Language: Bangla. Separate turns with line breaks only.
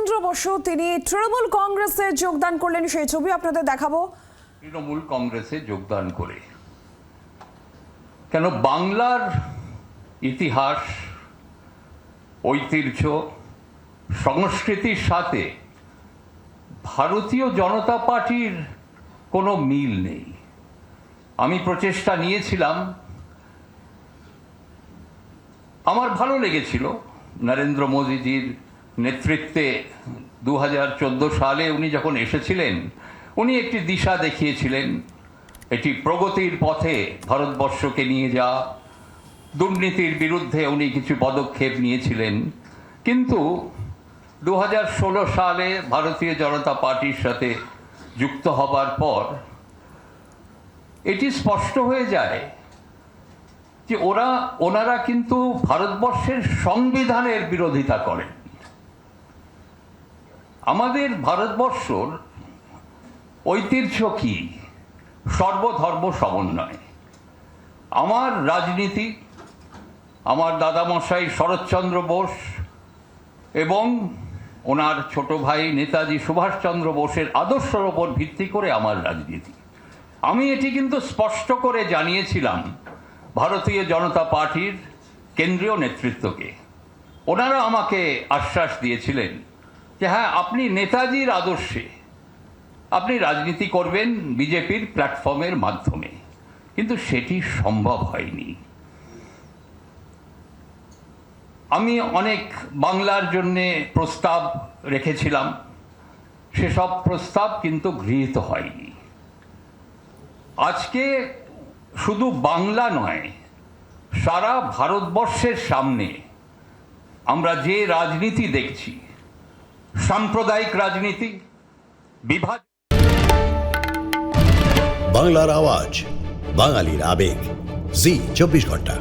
শরৎচন্দ্র বসু তিনি তৃণমূল কংগ্রেসে যোগদান করলেন, সেই ছবি আপনাদের দেখাবো।
তৃণমূল কংগ্রেসে যোগদান করে কেন? বাংলার ইতিহাস, ঐতিহ্য, সংস্কৃতির সাথে ভারতীয় জনতা পার্টির কোনো মিল নেই। আমি প্রচেষ্টা নিয়েছিলাম, আমার ভালো লেগেছিল নরেন্দ্র মোদীজির নেতৃত্বে 2014 সালে উনি যখন এসেছিলেন, উনি একটি দিশা দেখিয়েছিলেন, এটি প্রগতির পথে ভারতবর্ষকে নিয়ে যাওয়া, দুর্নীতির বিরুদ্ধে উনি কিছু পদক্ষেপ নিয়েছিলেন। কিন্তু 2016 সালে ভারতীয় জনতা পার্টির সাথে যুক্ত হবার পর এটি স্পষ্ট হয়ে যায় যে ওনারা কিন্তু ভারতবর্ষের সংবিধানের বিরোধিতা করেন। আমাদের ভারতবর্ষর ঐতিহ্য কি? সর্বধর্ম সমন্বয়। আমার রাজনীতি, আমার দাদামশাই শরৎচন্দ্র বোস এবং ওনার ছোট ভাই নেতাজি সুভাষচন্দ্র বোসের আদর্শের ওপর ভিত্তি করে আমার রাজনীতি। আমি এটি কিন্তু স্পষ্ট করে জানিয়েছিলাম ভারতীয় জনতা পার্টির কেন্দ্রীয় নেতৃত্বকে। ওনারা আমাকে আশ্বাস দিয়েছিলেন যে হ্যাঁ, আপনি নেতাজির আদর্শে আপনি রাজনীতি করবেন বিজেপির প্ল্যাটফর্মের মাধ্যমে, কিন্তু সেটি সম্ভব হয়নি। আমি অনেক বাংলার জন্যে প্রস্তাব রেখেছিলাম, সেসব প্রস্তাব কিন্তু গৃহীত হয়নি। আজকে শুধু বাংলা নয়, সারা ভারতবর্ষের সামনে আমরা যে রাজনীতি দেখছি, সাম্প্রদায়িক রাজনীতি, বিভাজন।
বাংলার আওয়াজ, বাঙালির আবেগ, জি 24 ঘন্টা।